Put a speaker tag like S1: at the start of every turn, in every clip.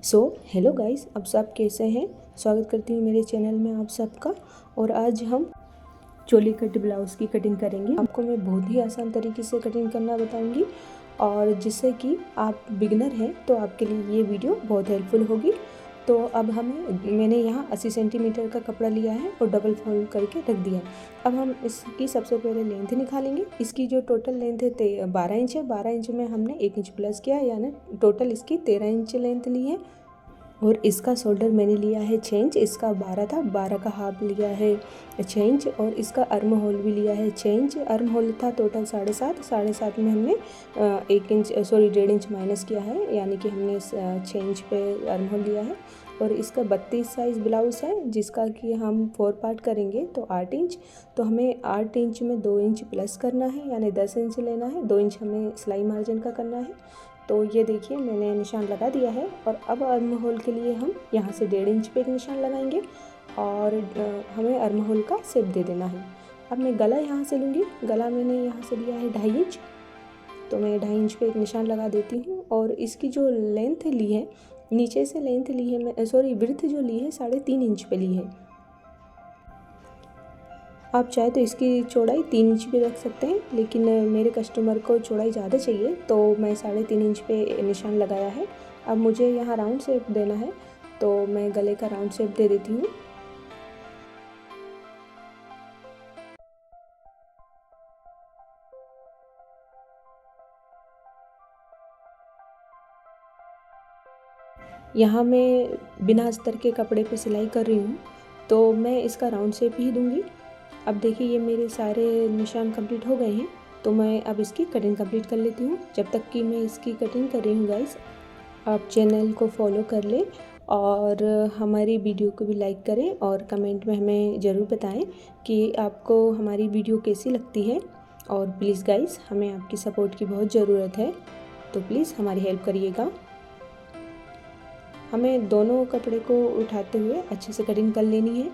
S1: Hello guys, आप सब कैसे हैं। स्वागत करती हूँ मेरे चैनल में आप सबका। और आज हम चोली कट ब्लाउज़ की कटिंग करेंगे। आपको मैं बहुत ही आसान तरीके से कटिंग करना बताऊंगी, और जिससे कि आप बिगिनर हैं तो आपके लिए ये वीडियो बहुत हेल्पफुल होगी। तो अब मैंने यहाँ 80 सेंटीमीटर का कपड़ा लिया है और डबल फोल्ड करके रख दिया है। अब हम इसकी सबसे पहले लेंथ निकालेंगे। इसकी जो टोटल लेंथ है 12 इंच है। 12 इंच में हमने 1 इंच प्लस किया, यानी टोटल इसकी 13 इंच लेंथ ली है। और इसका शोल्डर मैंने लिया है 6 इंच, इसका 12 था, 12 का हाफ लिया है 6 इंच। और इसका अर्म होल भी लिया है 6 इंच। अर्म होल था टोटल 7.5 में हमने 1.5 इंच माइनस किया है, यानी कि हमने 6 इंच पे अर्म होल लिया है। और इसका 32 साइज़ ब्लाउज़ है, जिसका कि हम 4 पार्ट करेंगे तो 8 इंच। तो हमें 8 इंच में 2 इंच प्लस करना है, यानी 10 इंच लेना है। 2 इंच हमें सिलाई मार्जिन का करना है। तो ये देखिए मैंने निशान लगा दिया है। और अब अर्म होल के लिए हम यहाँ से 1.5 इंच पे एक निशान लगाएंगे और हमें अर्म होल का शेप दे देना है। अब मैं गला यहाँ से लूँगी। गला मैंने यहाँ से लिया है 2.5 इंच, तो मैं 2.5 इंच पे एक निशान लगा देती हूँ। और इसकी जो लेंथ ली है, नीचे से लेंथ ली है विड्थ जो ली है 3.5 इंच पे ली है। आप चाहे तो इसकी चौड़ाई 3 इंच भी रख सकते हैं, लेकिन मेरे कस्टमर को चौड़ाई ज़्यादा चाहिए तो मैं 3.5 इंच पे निशान लगाया है। अब मुझे यहाँ राउंड शेप देना है, तो मैं गले का राउंड शेप दे देती हूँ। यहाँ मैं बिना अस्तर के कपड़े पे सिलाई कर रही हूँ, तो मैं इसका राउंड शेप ही दूँगी। अब देखिए ये मेरे सारे निशान कंप्लीट हो गए हैं, तो मैं अब इसकी कटिंग कंप्लीट कर लेती हूँ। जब तक कि मैं इसकी कटिंग कर रही हूँ गाइस, आप चैनल को फॉलो कर लें और हमारी वीडियो को भी लाइक करें और कमेंट में हमें ज़रूर बताएं कि आपको हमारी वीडियो कैसी लगती है। और प्लीज़ गाइस, हमें आपकी सपोर्ट की बहुत ज़रूरत है, तो प्लीज़ हमारी हेल्प करिएगा। हमें दोनों कपड़े को उठाते हुए अच्छे से कटिंग कर लेनी है,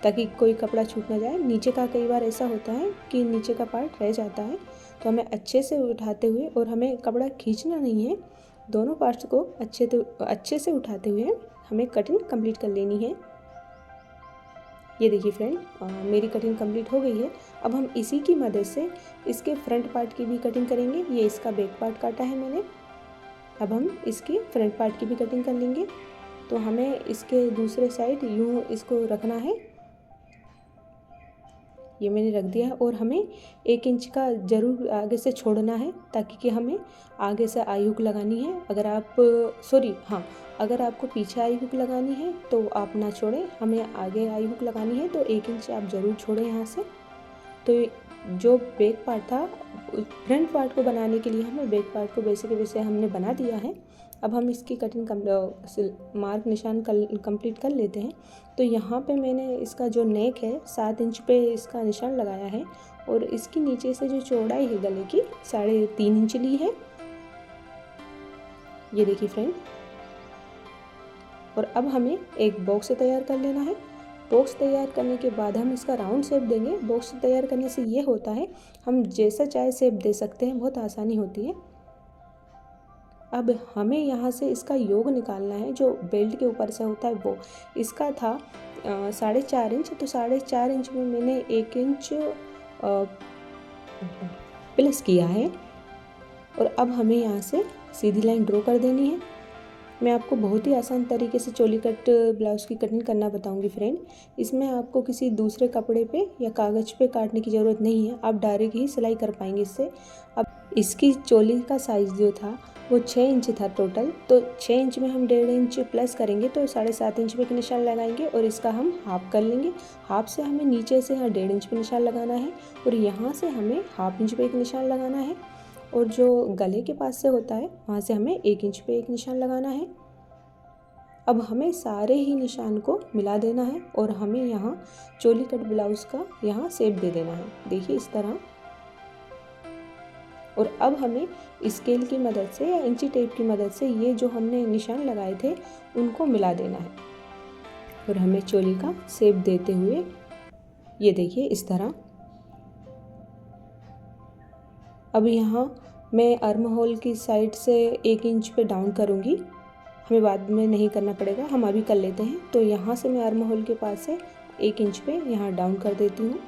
S1: ताकि कोई कपड़ा छूट ना जाए। नीचे का कई बार ऐसा होता है कि नीचे का पार्ट रह जाता है, तो हमें अच्छे से उठाते हुए, और हमें कपड़ा खींचना नहीं है, दोनों पार्ट्स को अच्छे से उठाते हुए हमें कटिंग कंप्लीट कर लेनी है। ये देखिए फ्रेंड, मेरी कटिंग कंप्लीट हो गई है। अब हम इसी की मदद से इसके फ्रंट पार्ट की भी कटिंग करेंगे। ये इसका बैक पार्ट काटा है मैंने, अब हम इसकी फ्रंट पार्ट की भी कटिंग कर लेंगे। तो हमें इसके दूसरे साइड यूँ इसको रखना है। ये मैंने रख दिया है, और हमें 1 इंच का ज़रूर आगे से छोड़ना है, ताकि कि हमें आगे से आई हुक लगानी है। अगर आपको पीछे आई हुक लगानी है तो आप ना छोड़ें, हमें आगे आई हुक लगानी है तो 1 इंच आप ज़रूर छोड़ें यहाँ से। तो जो बैक पार्ट था, फ्रंट पार्ट को बनाने के लिए हमें बैक पार्ट को वैसे के वैसे हमने बना दिया है। अब हम इसकी कटिंग मार्क निशान कंप्लीट कर लेते हैं। तो यहाँ पे मैंने इसका जो नेक है 7 इंच पे इसका निशान लगाया है, और इसकी नीचे से जो चौड़ाई है गले की 3.5 इंच ली है। ये देखिए फ्रेंड। और अब हमें एक बॉक्स तैयार कर लेना है। बॉक्स तैयार करने के बाद हम इसका राउंड शेप देंगे। बॉक्स तैयार करने से ये होता है, हम जैसा चाहे शेप दे सकते हैं, बहुत आसानी होती है। अब हमें यहाँ से इसका योग निकालना है, जो बेल्ट के ऊपर से होता है वो। इसका था 4.5 इंच, तो 4.5 इंच में मैंने 1 इंच प्लस किया है। और अब हमें यहाँ से सीधी लाइन ड्रॉ कर देनी है। मैं आपको बहुत ही आसान तरीके से चोली कट ब्लाउज़ की कटिंग करना बताऊंगी फ्रेंड। इसमें आपको किसी दूसरे कपड़े पे या कागज़ पे काटने की ज़रूरत नहीं है, आप डायरेक्ट ही सिलाई कर पाएंगे इससे। अब इसकी चोली का साइज़ जो था वो 6 इंच था टोटल, तो 6 इंच में हम 1.5 इंच प्लस करेंगे तो 7.5 इंच पे एक निशान लगाएंगे, और इसका हम हाफ कर लेंगे। हाफ से हमें नीचे से यहाँ 1.5 इंच पे निशान लगाना है, और यहाँ से हमें हाफ इंच पे एक निशान लगाना है। और जो गले के पास से होता है वहाँ से हमें 1 इंच पे एक निशान लगाना है। अब हमें सारे ही निशान को मिला देना है, और हमें यहाँ चोली कट ब्लाउज़ का यहाँ शेप दे देना है, देखिए इस तरह। और अब हमें स्केल की मदद से या इंची टेप की मदद से ये जो हमने निशान लगाए थे उनको मिला देना है, और हमें चोली का शेप देते हुए ये देखिए इस तरह। अब यहाँ मैं आर्म होल की साइड से 1 इंच पे डाउन करूँगी, हमें बाद में नहीं करना पड़ेगा, हम अभी कर लेते हैं। तो यहाँ से मैं आर्म होल के पास से 1 इंच पे यहाँ डाउन कर देती हूँ।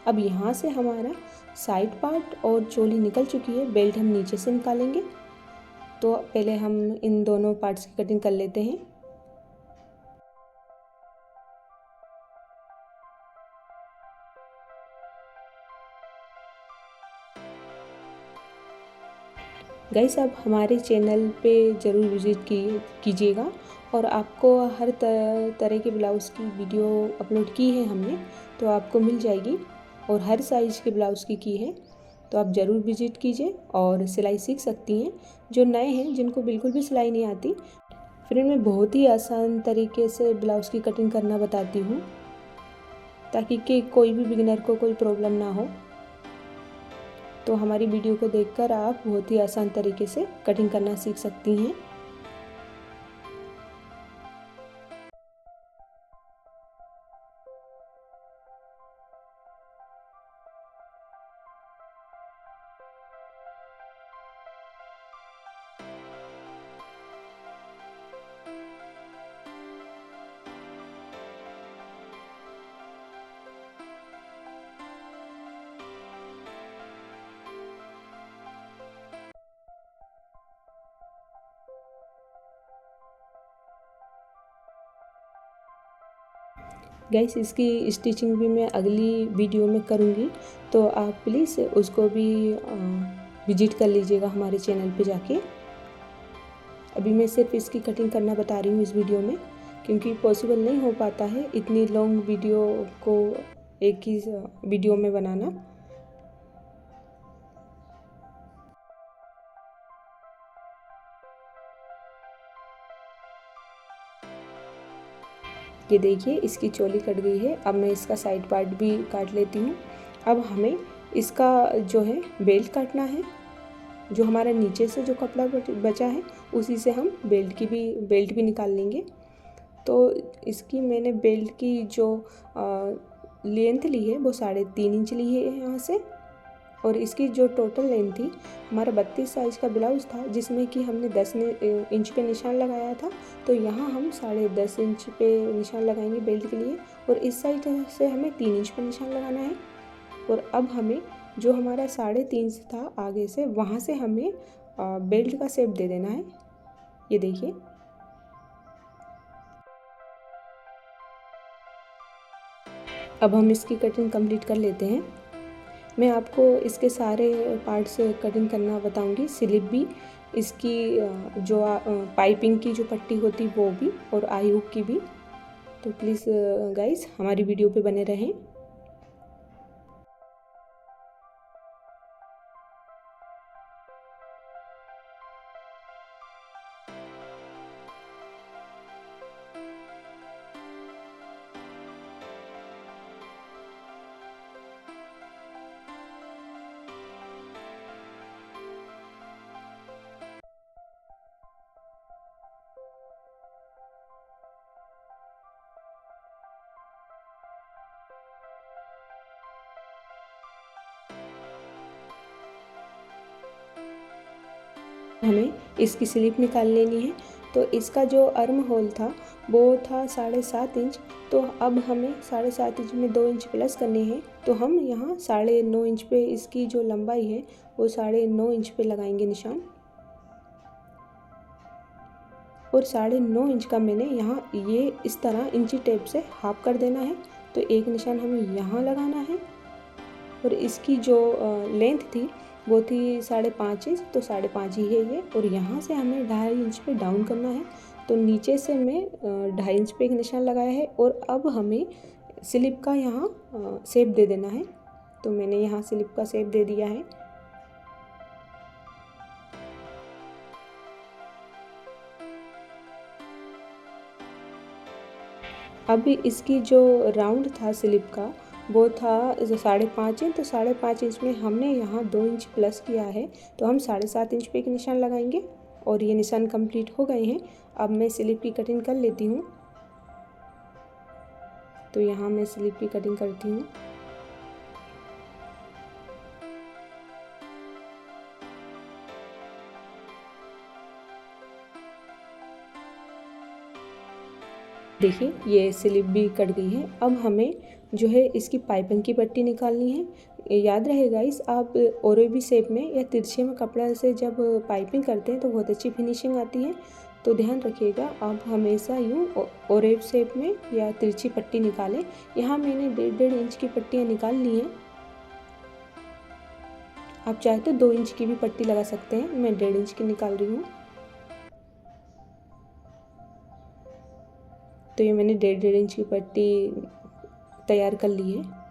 S1: अब यहाँ से हमारा साइड पार्ट और चोली निकल चुकी है, बेल्ट हम नीचे से निकालेंगे। तो पहले हम इन दोनों पार्ट्स की कटिंग कर लेते हैं। गाइस, आप हमारे चैनल पे ज़रूर विज़िट कीजिएगा और आपको हर तरह के ब्लाउज़ की वीडियो अपलोड की है हमने, तो आपको मिल जाएगी। और हर साइज़ के ब्लाउज़ की है, तो आप ज़रूर विज़िट कीजिए और सिलाई सीख सकती हैं। जो नए हैं, जिनको बिल्कुल भी सिलाई नहीं आती, फिर मैं बहुत ही आसान तरीके से ब्लाउज़ की कटिंग करना बताती हूँ, ताकि कि कोई भी बिगिनर को कोई प्रॉब्लम ना हो। तो हमारी वीडियो को देखकर आप बहुत ही आसान तरीके से कटिंग करना सीख सकती हैं। गाइस, इसकी स्टिचिंग भी मैं अगली वीडियो में करूँगी, तो आप प्लीज़ उसको भी विजिट कर लीजिएगा हमारे चैनल पे जाके। अभी मैं सिर्फ इसकी कटिंग करना बता रही हूँ इस वीडियो में, क्योंकि पॉसिबल नहीं हो पाता है इतनी लॉन्ग वीडियो को एक ही वीडियो में बनाना। ये देखिए, इसकी चोली कट गई है। अब मैं इसका साइड पार्ट भी काट लेती हूँ। अब हमें इसका जो है बेल्ट काटना है। जो हमारा नीचे से जो कपड़ा बचा है, उसी से हम बेल्ट भी निकाल लेंगे। तो इसकी मैंने बेल्ट की जो लेंथ ली है वो 3.5 इंच ली है यहाँ से। और इसकी जो टोटल लेंथ थी, हमारा 32 साइज़ का ब्लाउज़ था, जिसमें कि हमने 10 इंच पे निशान लगाया था। तो यहाँ हम 10.5 इंच पे निशान लगाएंगे बेल्ट के लिए, और इस साइड से हमें 3 इंच पे निशान लगाना है। और अब हमें जो हमारा 3.5 था आगे से, वहाँ से हमें बेल्ट का शेप दे देना है। ये देखिए, अब हम इसकी कटिंग कंप्लीट कर लेते हैं। मैं आपको इसके सारे पार्ट्स कटिंग करना बताऊंगी, स्लिप भी, इसकी जो पाइपिंग की जो पट्टी होती वो भी, और आई हुक की भी। तो प्लीज़ गाइस, हमारी वीडियो पे बने रहें। हमें इसकी स्लिप निकाल लेनी है। तो इसका जो आर्म होल था वो था 7.5 इंच। तो अब हमें 7.5 इंच में 2 इंच प्लस करने हैं। तो हम यहाँ 9.5 इंच पे इसकी जो लंबाई है वो 9.5 इंच पे लगाएंगे निशान। और 9.5 इंच का मैंने यहाँ ये इस तरह इंची टेप से हाफ कर देना है। तो एक निशान हमें यहाँ लगाना है। और इसकी जो लेंथ थी वो थी 5.5 इंच, तो 5.5 ही है ये। और यहाँ से हमें 2.5 इंच पे डाउन करना है। तो नीचे से मैं 2.5 इंच पे एक निशान लगाया है। और अब हमें स्लिप का यहाँ शेप दे देना है। तो मैंने यहाँ स्लिप का शेप दे दिया है। अब इसकी जो राउंड था स्लिप का वो था 5.5 इंच। तो 5.5 इंच में हमने यहाँ 2 इंच प्लस किया है। तो हम 7.5 इंच पे एक निशान लगाएंगे। और ये निशान कंप्लीट हो गए हैं। अब मैं स्लिप की कटिंग कर लेती हूँ। तो यहाँ मैं स्लिप की कटिंग करती हूँ। देखिए ये स्लिप भी कट गई है। अब हमें जो है इसकी पाइपिंग की पट्टी निकालनी है। याद रहे गाइस, आप ओरेबी शेप में या तिरछे में कपड़ा से जब पाइपिंग करते हैं तो बहुत अच्छी फिनिशिंग आती है। तो ध्यान रखिएगा, आप हमेशा यूँ ओरेब शेप में या तिरछी पट्टी निकालें। यहाँ मैंने 1.5 इंच की पट्टियाँ निकाल ली हैं। आप चाहे तो 2 इंच की भी पट्टी लगा सकते हैं, मैं 1.5 इंच की निकाल रही हूँ। तो ये मैंने 1.5 इंच की पट्टी तैयार कर ली है।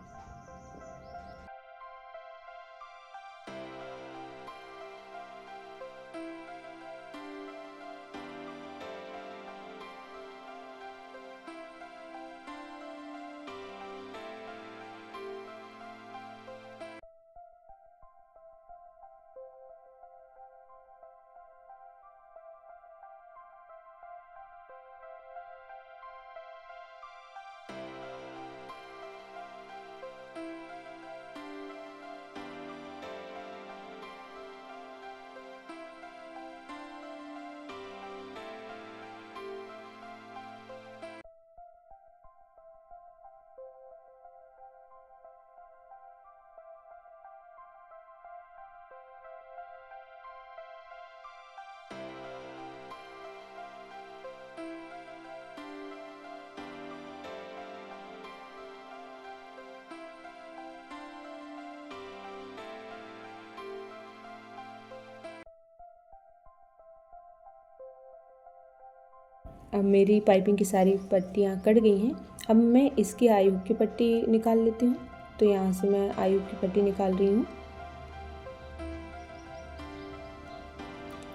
S1: अब मेरी पाइपिंग की सारी पट्टियाँ कट गई हैं। अब मैं इसकी आयु की पट्टी निकाल लेती हूँ। तो यहाँ से मैं आयु की पट्टी निकाल रही हूँ।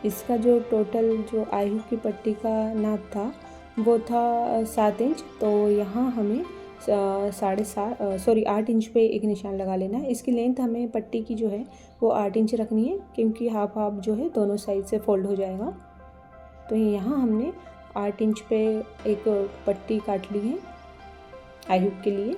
S1: इसका जो टोटल जो आयु की पट्टी का नाप था वो था 7 इंच। तो यहाँ हमें 8 इंच पे एक निशान लगा लेना है। इसकी लेंथ हमें पट्टी की जो है वो 8 इंच रखनी है, क्योंकि हाफ हाफ जो है दोनों साइड से फोल्ड हो जाएगा। तो यहाँ हमने 8 इंच पे एक पट्टी काट ली है आयु के लिए।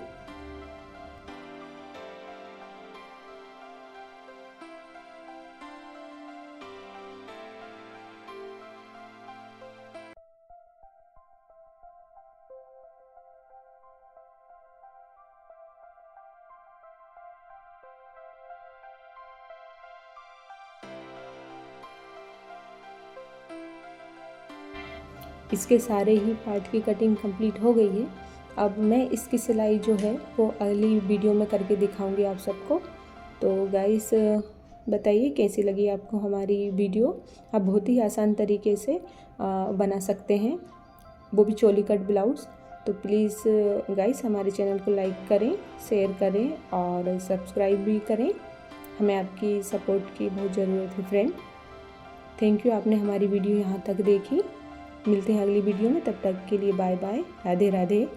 S1: इसके सारे ही पार्ट की कटिंग कंप्लीट हो गई है। अब मैं इसकी सिलाई जो है वो अगली वीडियो में करके दिखाऊंगी आप सबको। तो गाइस बताइए कैसी लगी आपको हमारी वीडियो। आप बहुत ही आसान तरीके से बना सकते हैं, वो भी चोली कट ब्लाउज़। तो प्लीज़ गाइस हमारे चैनल को लाइक करें, शेयर करें और सब्सक्राइब भी करें। हमें आपकी सपोर्ट की बहुत ज़रूरत है फ्रेंड। थैंक यू, आपने हमारी वीडियो यहाँ तक देखी। मिलते हैं अगली वीडियो में, तब तक के लिए बाय बाय, राधे राधे।